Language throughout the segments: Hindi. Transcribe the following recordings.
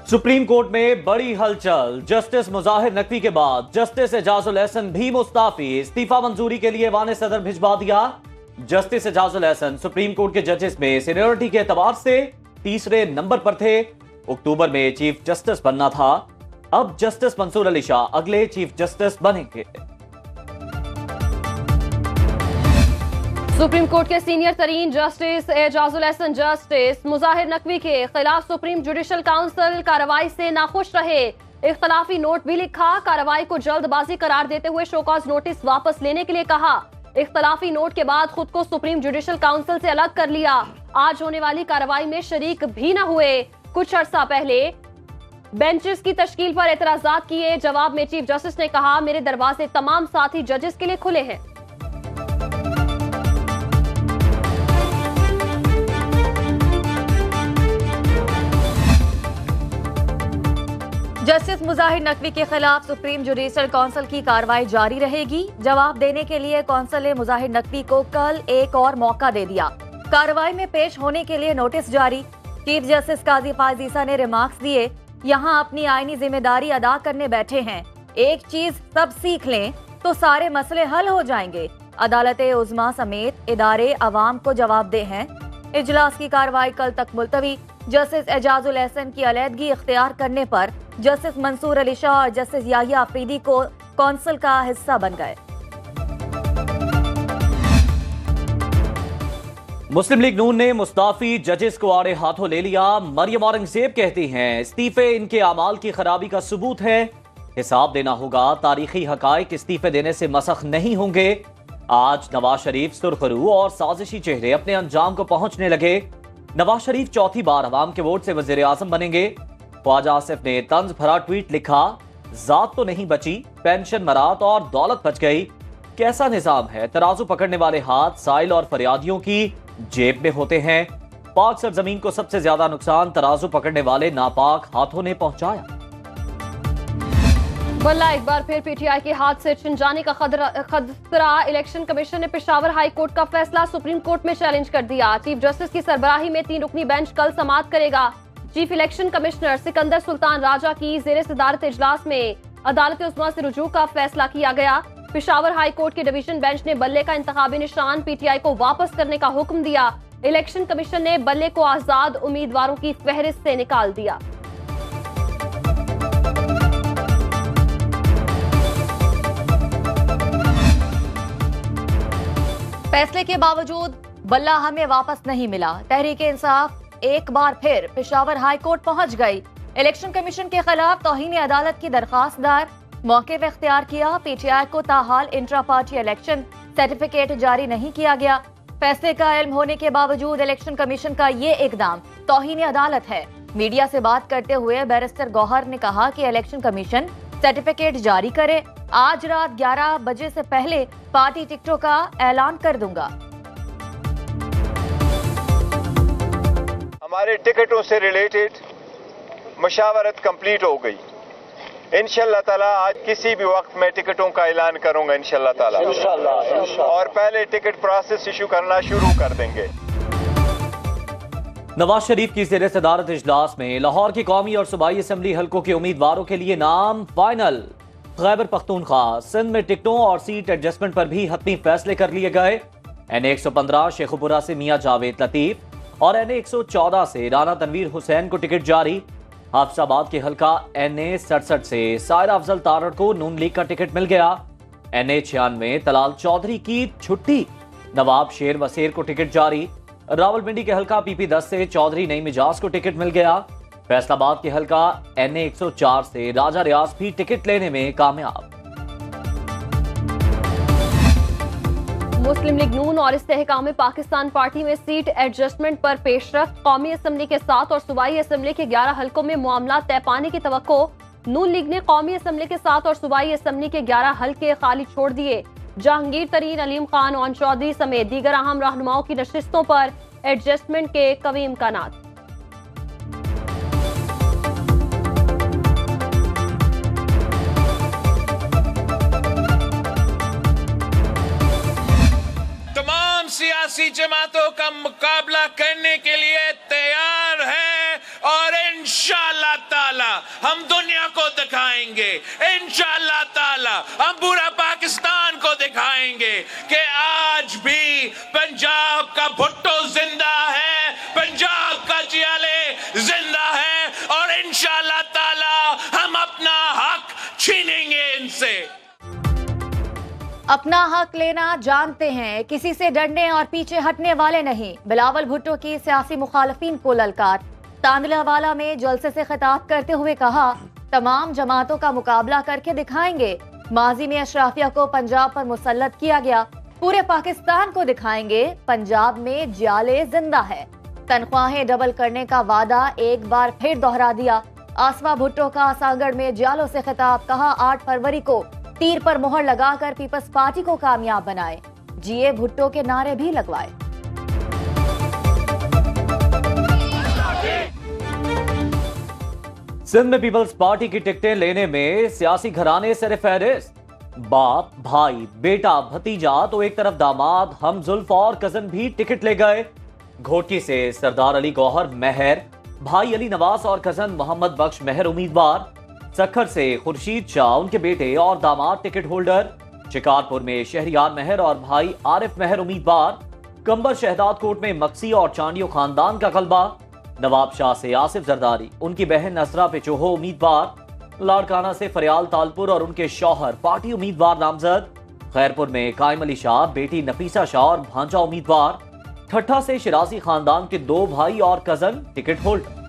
सुप्रीम कोर्ट में बड़ी हलचल। जस्टिस मुजाहिर नकवी के बाद जस्टिस एजाजुल एहसन भी मुस्ताफी। इस्तीफा मंजूरी के लिए ऐवान सदर भिजवा दिया। Justice Ejazul Ehsan supreme court के जजेस में सीनियरिटी के एतबार से तीसरे नंबर पर थे। अक्टूबर में चीफ जस्टिस बनना था। अब जस्टिस मंसूर अली शाह अगले चीफ जस्टिस बनेंगे। सुप्रीम कोर्ट के सीनियर तरीन जस्टिस एजाजुल एहसन जस्टिस मुजाहिर नकवी के खिलाफ सुप्रीम जुडिशल काउंसिल कार्रवाई से नाखुश रहे। इख्तलाफी नोट भी लिखा। कार्रवाई को जल्दबाजी करार देते हुए शोकॉज नोटिस वापस लेने के लिए कहा। इख्तलाफी नोट के बाद खुद को सुप्रीम जुडिशल काउंसिल से अलग कर लिया। आज होने वाली कार्रवाई में शरीक भी न हुए। कुछ अर्सा पहले बेंचेस की तश्कील पर एतराजात किए। जवाब में चीफ जस्टिस ने कहा, मेरे दरवाजे तमाम साथी जजेस के लिए खुले हैं। जस्टिस मुजाहिर नकवी के खिलाफ सुप्रीम जुडिशल काउंसिल की कार्रवाई जारी रहेगी। जवाब देने के लिए काउंसिल ने मुजाहिर नकवी को कल एक और मौका दे दिया। कार्रवाई में पेश होने के लिए नोटिस जारी। चीफ जस्टिस काजी फायज ईसा ने रिमार्क्स दिए, यहाँ अपनी आईनी जिम्मेदारी अदा करने बैठे हैं। एक चीज सब सीख लें तो सारे मसले हल हो जाएंगे। अदालत उज़्मा समेत इदारे अवाम को जवाबदेह हैं। इजलास की कार्रवाई कल तक मुलतवी। जस्टिस एजाजुल एहसन की अलहदगी इख्तियार करने पर जस्टिस मंसूर अली शाह और जस्टिस याहिया अफरीदी को काउंसिल का हिस्सा बन गए। मुस्लिम लीग नून ने मुस्ताफी जजेस को आड़े हाथों ले लिया। मरियम औरंगजेब कहती हैं, इस्तीफे इनके अमाल की खराबी का सबूत है। हिसाब देना होगा। तारीखी हकायक इस्तीफे देने से मसख नहीं होंगे। आज नवाज शरीफ सुरखरू और साजिशी चेहरे अपने अंजाम को पहुंचने लगे। नवाज शरीफ चौथी बार अवाम के वोट से वजीर आजम बनेंगे। ख्वाजा आसिफ ने तंज भरा ट्वीट लिखा, जात तो नहीं बची, पेंशन मरात और दौलत बच गई। कैसा निजाम है, तराजू पकड़ने वाले हाथ साइल और फरियादियों की जेब में होते हैं। पाक सरजमीन को सबसे ज्यादा नुकसान तराजू पकड़ने वाले नापाक हाथों ने पहुंचाया। बल्ला एक बार फिर पीटीआई के हाथ से छिन जाने का खतरा। इलेक्शन कमीशन ने पेशावर हाई कोर्ट का फैसला सुप्रीम कोर्ट में चैलेंज कर दिया। चीफ जस्टिस की सरबराही में 3 रुकनी बेंच कल समाअत करेगा। Chief election commissioner Sikandar Sultan Raja की ज़ेरे सदारत इजलास में अदालत उज़्मा से रुजू का फैसला किया गया। पेशावर हाई कोर्ट के डिवीजन बेंच ने बल्ले का इंतखाबी निशान पीटीआई को वापस करने का हुक्म दिया। इलेक्शन कमीशन ने बल्ले को आजाद उम्मीदवारों की फहरिस्त से निकाल दिया। फैसले के बावजूद बल्ला हमें वापस नहीं मिला। तहरीक इंसाफ एक बार फिर पेशावर हाई कोर्ट पहुंच गई। इलेक्शन कमीशन के खिलाफ तौहीन अदालत की दरखास्त दायर। मौके पर इख्तियार किया। पीटीआई को ताहाल इंट्रा पार्टी इलेक्शन सर्टिफिकेट जारी नहीं किया गया। फैसले का इल्म होने के बावजूद इलेक्शन कमीशन का ये इकदाम तौहीन अदालत है। मीडिया से बात करते हुए बैरिस्टर गौहर ने कहा कि इलेक्शन कमीशन सर्टिफिकेट जारी करे। आज रात 11 बजे से पहले पार्टी टिकटों का ऐलान कर दूंगा। हमारे टिकटों से रिलेटेड मुशावरत कंप्लीट हो गई। इंशाल्लाह ताला आज किसी भी वक्त मैं टिकटों का ऐलान करूंगा इंशाल्लाह ताला। और पहले टिकट प्रोसेस इशू करना शुरू कर देंगे। नवाज शरीफ की ज़ेरे सदारत इजलास में लाहौर की कौमी और सूबाई असम्बली हल्कों के उम्मीदवारों के लिए नाम फाइनल। खैबर पख्तूनख्वा सिंध में टिकटों और सीट एडजस्टमेंट पर भी हतमी फैसले कर लिए गए। NA 115 शेखुपुरा से मियां जावेद लतीफ और NA 114 से राना तनवीर हुसैन को टिकट जारी। हाफिजाबाद के हल्का NA 67 से सायरा अफजल तारड़ को नून लीग का टिकट मिल गया। NA 96 तलाल चौधरी की छुट्टी। नवाब शेर वसीर को टिकट जारी। रावलपिंडी के हल्का PP 10 से चौधरी नई मिजाज को टिकट मिल गया। फैसलाबाद के हल्का NA 104 से राजा रियाज भी टिकट लेने में कामयाब। मुस्लिम लीग नून और इस्तेहकाम पाकिस्तान पार्टी में सीट एडजस्टमेंट पर पेशरफ्त। कौमी असम्बली के 7 और सूबाई असम्बली के 11 हल्कों में मामला तय पाने की तवक्को। नून लीग ने कौमी असम्बली के 7 और सूबाई असम्बली के 11 हल्के खाली छोड़ दिए। जहांगीर तरीन, अलीम खान, ओन चौधरी समेत दीगर अहम रहनुमाओं की नशिस्तों पर एडजस्टमेंट के कवी इम्कानात। तमाम सियासी जमातों का मुकाबला करने के लिए तैयार है और इंशाअल्लाह ताला हम दुनिया को दिखाएंगे, इंशाअल्लाह ताला हम पूरा पाकिस्तान को दिखाएंगे कि आज भी पंजाब का भुट्टो जिंदा है, पंजाब का जियाले जिंदा है और इंशाअल्लाह ताला हम अपना हक छीनेंगे इनसे। अपना हक लेना जानते हैं, किसी से डरने और पीछे हटने वाले नहीं। बिलावल भुट्टो की सियासी मुखालफिन को ललकार। तांदलावाला में जलसे से खिताब करते हुए कहा, तमाम जमातों का मुकाबला करके दिखाएंगे। माजी में अशराफिया को पंजाब पर मुसल्लत किया गया, पूरे पाकिस्तान को दिखाएंगे पंजाब में जियाले जिंदा है। तनख्वाहें डबल करने का वादा एक बार फिर दोहरा दिया। आसमा भुट्टो का सांगड़ में जियालों से खिताब, कहा 8 फरवरी को तीर पर मोहर लगाकर पीपल्स पार्टी को कामयाब बनाए। जीए भुट्टो के नारे भी लगवाए। सिंध में पीपल्स पार्टी की टिकटें लेने में सियासी घराने सर फहरिस्त। बाप, भाई, बेटा, भतीजा तो एक तरफ दामाद, हमजुल्फ और कजन भी टिकट ले गए। घोटी से सरदार अली गौहर महर, भाई अली नवाज और कजन मोहम्मद बख्श महर उम्मीदवार। सखर से खुर्शीद शाह, उनके बेटे और दामाद टिकट होल्डर। शिकारपुर में शहरियार महर और भाई आरिफ महर उम्मीदवार। कंबर शहदाद कोट में मक्सी और चांडियो खानदान का गलबा। नवाब शाह से आसिफ जरदारी, उनकी बहन नसरा पेचोहो उम्मीदवार। लाड़काना से फरियाल तालपुर और उनके शौहर पार्टी उम्मीदवार नामजद। खैरपुर में कायम अली शाह, बेटी नफीसा शाह और भांजा उम्मीदवार। ठट्ठा से शिराजी खानदान के 2 भाई और कजन टिकट होल्डर।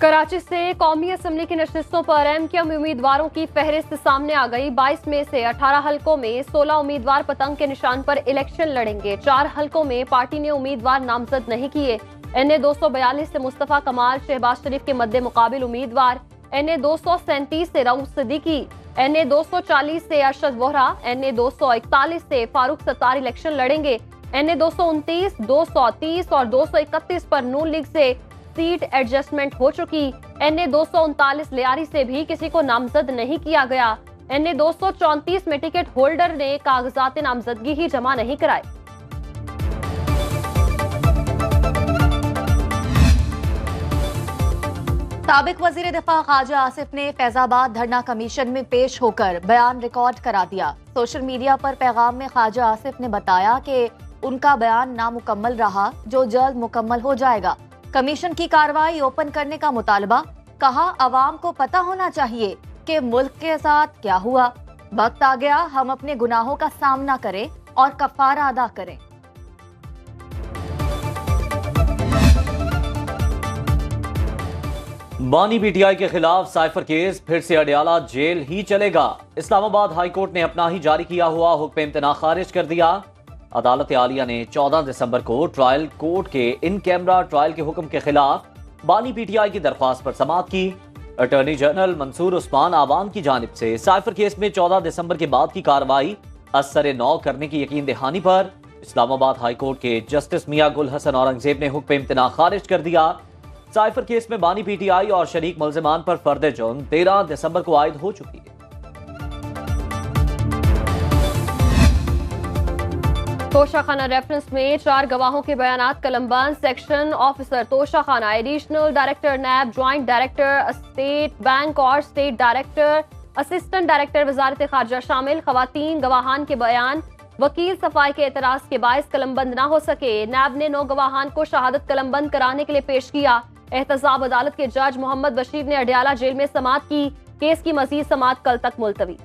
कराची से कौमी असम्बली की नशिस्तों पर एमक्यूएम उम्मीदवारों की फहरिस्त सामने आ गई। 22 में से 18 हलकों में 16 उम्मीदवार पतंग के निशान पर इलेक्शन लड़ेंगे। 4 हलकों में पार्टी ने उम्मीदवार नामजद नहीं किए। एनए 242 से मुस्तफा कमाल शहबाज शरीफ के मद्दे मुकाबिल उम्मीदवार। एनए 237 से रऊफ सिद्दीकी, एनए 240 से अरशद वोहरा, एनए 241 से फारूक सत्तार इलेक्शन लड़ेंगे। एनए 229, 230 और 231 पर नून लीग से सीट एडजस्टमेंट हो चुकी। एनए 239 लियारी से भी किसी को नामजद नहीं किया गया। एनए 234 में टिकट होल्डर ने कागजात नामजदगी ही जमा नहीं कराए। साबिक वजीर दिफा ख्वाजा आसिफ ने फैजाबाद धरना कमीशन में पेश होकर बयान रिकॉर्ड करा दिया। सोशल मीडिया पर पैगाम में ख्वाजा आसिफ ने बताया कि उनका बयान नामुकम्मल रहा, जो जल्द मुकम्मल हो जाएगा। कमीशन की कार्रवाई ओपन करने का मुतालबा, कहा अवाम को पता होना चाहिए कि मुल्क के साथ क्या हुआ। वक्त आ गया हम अपने गुनाहों का सामना करें और कफारा अदा करें। बानी पीटीआई के खिलाफ साइफर केस, फिर से अडियाला जेल ही चलेगा। इस्लामाबाद हाई कोर्ट ने अपना ही जारी किया हुआ हुक्म इम्तना खारिज कर दिया। अदालत आलिया ने 14 दिसंबर को ट्रायल कोर्ट के इन कैमरा ट्रायल के हुक्म के खिलाफ बानी पीटीआई की दरख्वास्त पर समाअत की। अटॉर्नी जनरल मंसूर उस्मान आवाम की जानिब से साइफर केस में 14 दिसंबर के बाद की कार्रवाई असर नौ करने की यकीन दहानी पर इस्लामाबाद हाई कोर्ट के जस्टिस मियां गुल हसन औरंगजेब ने हुक्म इम्तना खारिज कर दिया। साइफर केस में बानी पीटीआई और शरीक मुल्जिमान पर फर्द जुर्म 13 दिसंबर को आयद हो चुकी है। तोशाखाना रेफरेंस में 4 गवाहों के बयानात कलमबंद। सेक्शन ऑफिसर तोशाखाना, additional director NAB, joint director state bank और स्टेट डायरेक्टर, असिस्टेंट डायरेक्टर वजारत खारजा शामिल। खवातीन गवाहान के बयान वकील सफाई के एतराज के बायस कलमबंद न हो सके। नैब ने 9 गवाहान को शहादत कलमबंद कराने के लिए पेश किया। एहतसाब अदालत के जज मोहम्मद बशीर ने अडियाला जेल में समाअत की। केस की मजीद समाअत कल तक मुलतवी।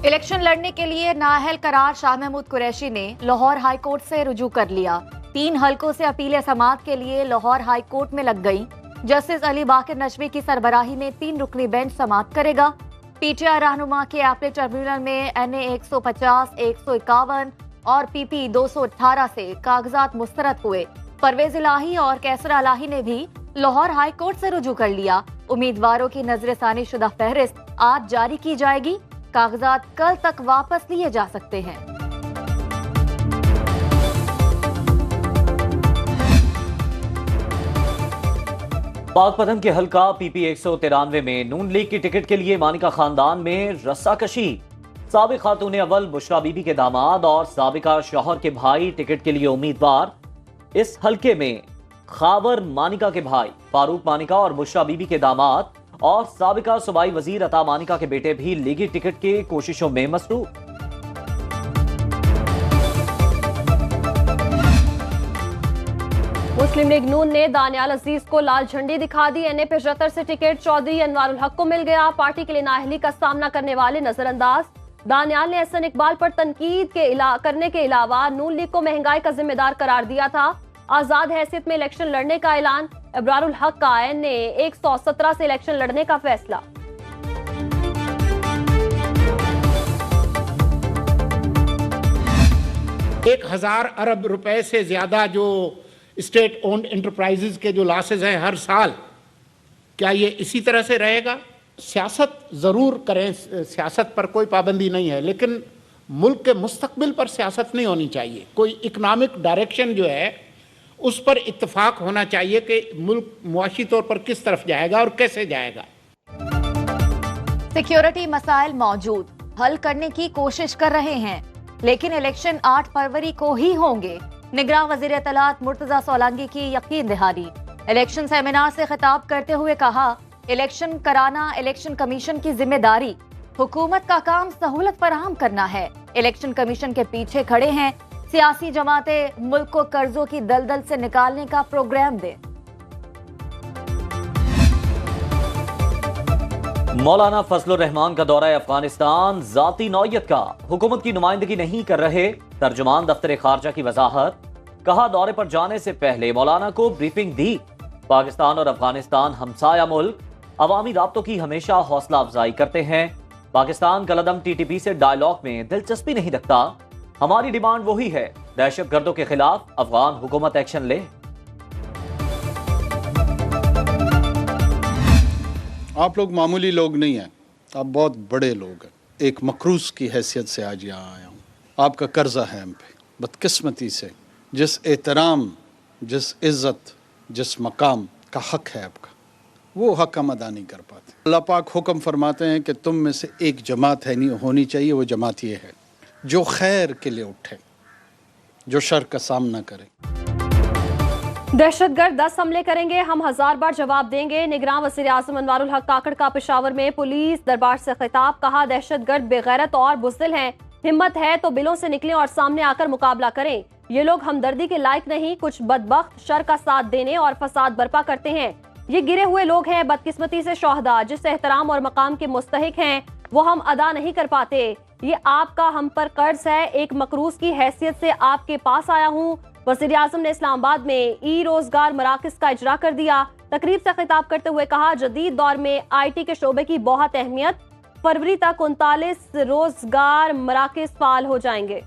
इलेक्शन लड़ने के लिए नाअहल करार शाह महमूद कुरैशी ने लाहौर हाई कोर्ट से रुजू कर लिया। 3 हलकों से अपील समाअत के लिए लाहौर हाई कोर्ट में लग गई। जस्टिस अली बाकिर नजवी की सरबराही में 3 रुकनी बेंच समाअत करेगा। पीटीआई रहनुमा के अपील ट्रिब्यूनल में एनए 150, 151 और पीपी 218 से कागजात मुस्तरद हुए। परवेज इलाही और कैसर इलाही ने भी लाहौर हाई कोर्ट से रुजू कर लिया। उम्मीदवारों की नजरसानी शुदा फहरिस्त आज जारी की जाएगी। कागजात कल तक वापस लिए जा सकते हैं। पाकपतन के हल्का पीपी 193 में नून लीग की टिकट के लिए मानिका खानदान में रस्साकशी। साबिक खातून अव्वल बुशरा बीबी के दामाद और साबिका शौहर के भाई टिकट के लिए उम्मीदवार। इस हलके में खाबर मानिका के भाई फारूक मानिका और बुशरा बीबी के दामाद और साबिका सूबाई वजीर अता मानिका के बेटे भी लीगी टिकट के कोशिशों में मसरूफ। मुस्लिम लीग नून ने दानियाल अजीज को लाल झंडी दिखा दी। NA-75 से टिकट चौधरी अनवारुल हक को मिल गया। पार्टी के लिए नाअहली का सामना करने वाले नजरअंदाज। दानियाल ने एहसन इकबाल पर तनकीद करने के अलावा नून लीग को महंगाई का जिम्मेदार करार दिया था। आजाद हैसियत में इलेक्शन लड़ने का ऐलान। अबरारुल हक का NA 117 से इलेक्शन लड़ने का फैसला। $1,000 अरब रुपए से ज्यादा जो स्टेट ओन्ड एंटरप्राइजेज के जो लॉसेज हैं हर साल, क्या ये इसी तरह से रहेगा? सियासत ज़रूर करें, सियासत पर कोई पाबंदी नहीं है, लेकिन मुल्क के मुस्तकबिल पर सियासत नहीं होनी चाहिए। कोई इकनॉमिक डायरेक्शन जो है उस पर इत्तेफाक होना चाहिए कि मुल्क मुआशी तौर पर किस तरफ जाएगा और कैसे जाएगा। सिक्योरिटी मसाइल मौजूद, हल करने की कोशिश कर रहे हैं, लेकिन इलेक्शन 8 फरवरी को ही होंगे। निगरान वजीर इत्तलात मुर्तजा सोलंकी की यकीन दहानी। इलेक्शन सेमिनार से खिताब करते हुए कहा, इलेक्शन कराना इलेक्शन कमीशन की जिम्मेदारी। हुकूमत का काम सहूलत फराहम करना है। इलेक्शन कमीशन के पीछे खड़े हैं। सियासी जमातें मुल्क को कर्जों की दलदल से निकालने का प्रोग्राम दें। मौलाना फजलुर रहमान का दौरा अफगानिस्तान जाती नौयत का, हुकूमत की नुमाइंदगी नहीं कर रहे। तर्जुमान दफ्तर खारजा की वजाहत। कहा, दौरे पर जाने से पहले मौलाना को ब्रीफिंग दी। पाकिस्तान और अफगानिस्तान हमसाया मुल्क, अवामी राब्तों की हमेशा हौसला अफजाई करते हैं। पाकिस्तान कलदम TTP से डायलॉग में दिलचस्पी नहीं रखता। हमारी डिमांड वही है, दहशत गर्दों के खिलाफ अफगान हुकूमत एक्शन ले। आप लोग मामूली लोग नहीं हैं, आप बहुत बड़े लोग हैं। एक मकरूज की हैसियत से आज यहाँ आया हूँ। आपका कर्जा है हम पे, बदकिस्मती से। जिस एहतराम, जिस इज्जत, जिस मकाम का हक है आपका, वो हक हम अदा नहीं कर पाते। अल्लाह पाक हुक्म फरमाते हैं कि तुम में से एक जमात है नहीं होनी चाहिए, वो जमात ये है जो खैर के लिए उठे, जो शर का सामना करे। दहशतगर्द 10 हमले करेंगे, हम 1000 बार जवाब देंगे। निगरान वज़ीर आज़म अनवारुल हक काकड़ का पेशावर में पुलिस दरबार से खिताब। कहा, दहशतगर्द बेगैरत और बुज़दिल हैं। हिम्मत है तो बिलों से निकलें और सामने आकर मुकाबला करें। ये लोग हमदर्दी के लायक नहीं, कुछ बदबख्त शर का साथ देने और फसाद बर्पा करते हैं। ये गिरे हुए लोग हैं, बदकिस्मती से शोहदा जिस एहतराम और मकाम के मुस्तहिक हैं वो हम अदा नहीं कर पाते। ये आपका हम पर कर्ज है। एक मकरूज की हैसियत से आपके पास आया हूँ। वज़ीर आज़म ने इस्लामाबाद में रोजगार मराकज़ का इजरा कर दिया। तकरीब से खिताब करते हुए कहा, जदीद दौर में IT के शोबे की बहुत अहमियत। फरवरी तक 39 रोजगार मराकज़ फाल हो जाएंगे।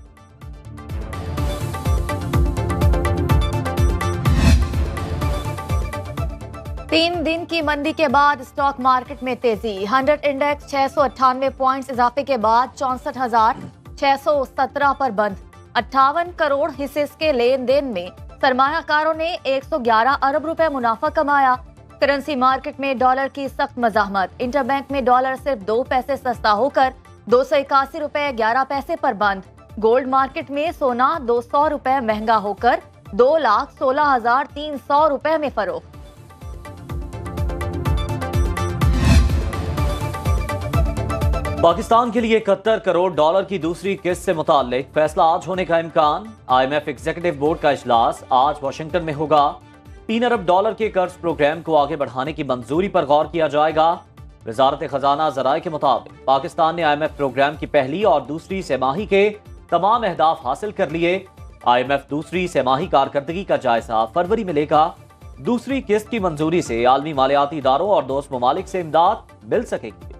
तीन दिन की मंदी के बाद स्टॉक मार्केट में तेजी। 100 इंडेक्स 698 पॉइंट्स इजाफे के बाद 64,617 पर बंद। 58 करोड़ हिस्से के लेन देन में सरमायाकारों ने 111 अरब रुपए मुनाफा कमाया। करेंसी मार्केट में डॉलर की सख्त मज़ाहमत। इंटरबैंक में डॉलर सिर्फ 2 पैसे सस्ता होकर 281 रुपए 11 पैसे पर बंद। गोल्ड मार्केट में सोना 200 रुपए महंगा होकर 2,16,300 रुपए में फरोख्त। पाकिस्तान के लिए 71 करोड़ डॉलर की दूसरी किस्त से मुताल्लिक फैसला आज होने का इम्कान। IMF एग्जीक्यूटिव बोर्ड का इजलास आज वाशिंगटन में होगा। 3 अरब डॉलर के कर्ज प्रोग्राम को आगे बढ़ाने की मंजूरी पर गौर किया जाएगा। वजारत खजाना जराए के मुताबिक पाकिस्तान ने IMF प्रोग्राम की पहली और दूसरी सेमाही के तमाम अहदाफ हासिल कर लिए। IMF दूसरी सेमाही कारकर्दगी का जायजा फरवरी में लेगा। दूसरी किस्त की मंजूरी से आलमी मालियाती इदारों और दोस्त ममालिक से इमदाद मिल सकेगी।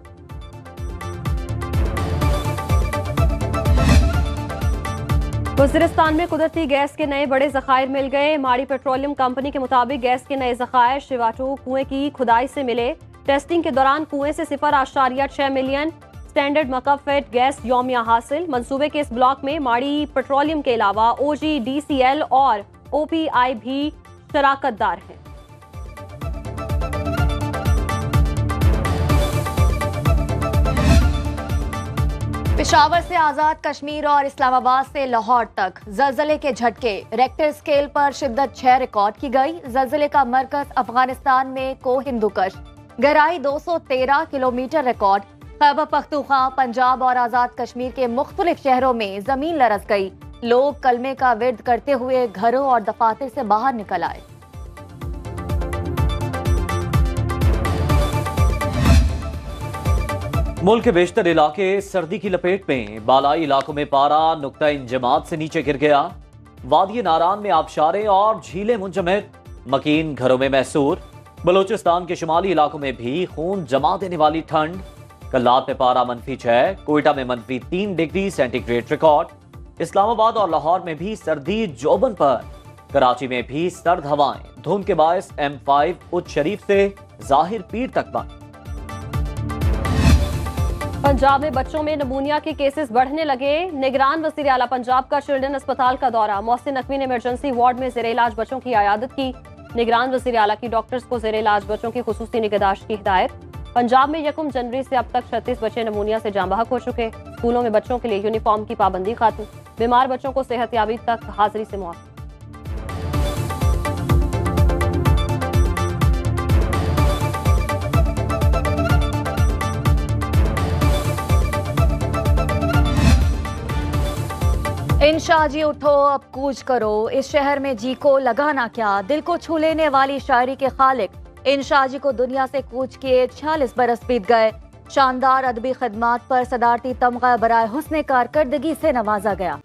वज़ीरिस्तान में कुदरती गैस के नए बड़े ज़खायर मिल गए। माड़ी पेट्रोलियम कंपनी के मुताबिक गैस के नए ज़खायर शिवाटू कुएं की खुदाई से मिले। टेस्टिंग के दौरान कुएं से 0.6 मिलियन स्टैंडर्ड मकफेट गैस यौमिया हासिल। मंसूबे के इस ब्लॉक में माड़ी पेट्रोलियम के अलावा OGDCL और OPI भी शराकतदार हैं। पेशावर से आजाद कश्मीर और इस्लामाबाद से लाहौर तक जलजले के झटके। रेक्टर स्केल पर शिद्दत 6 रिकॉर्ड की गई। जलजले का मरकज अफगानिस्तान में को हिंदुकश, गहराई 213 किलोमीटर रिकॉर्ड। खैबर पख्तूनख्वा, पंजाब और आजाद कश्मीर के मुख्तलिफ शहरों में जमीन लरस गई। लोग कलमे का विर्द करते हुए घरों और दफातर से बाहर निकल आए। मुल्क के बेशतर इलाके सर्दी की लपेट में। बालाई इलाकों में पारा नुक्ता इंजमात से नीचे गिर गया। वादी नारान में आबशारें और झीलें मुंजमद, मकीन घरों में मैसूर। बलूचिस्तान के शुमाली इलाकों में भी खून जमा देने वाली ठंड। कल्लात में पारा -6, कोयटा में -3 डिग्री सेंटीग्रेड रिकॉर्ड। इस्लामाबाद और लाहौर में भी सर्दी जोबन पर। कराची में भी सर्द हवाएं। धुंध के बायस M5 उच्च शरीफ से जाहिर पीर तक बंद। पंजाब में बच्चों में नमूनिया के केसेस बढ़ने लगे। निगरान वज़ीर आला पंजाब का चिल्ड्रन अस्पताल का दौरा। मोहसिन नकवी ने इमरजेंसी वार्ड में ज़ेर इलाज बच्चों की आयादत की। निगरान वज़ीर आला की डॉक्टर्स को ज़ेर इलाज बच्चों की खुसूसी निगहदाश्त की हिदायत। पंजाब में 1 जनवरी से अब तक 36 बच्चे नमूनिया से जाँ बहक हो चुके। स्कूलों में बच्चों के लिए यूनिफॉर्म की पाबंदी खात्म। बीमार बच्चों को सेहतयाबी तक हाजिरी से मौत। इंशा जी उठो अब कूच करो, इस शहर में जी को लगाना क्या। दिल को छू लेने वाली शायरी के खालिक इंशा जी को दुनिया से कूच किए 46 बरस बीत गए। शानदार अदबी खिदमात पर सदारती तमगा बराए हुस्न कारकर्दगी से नवाजा गया।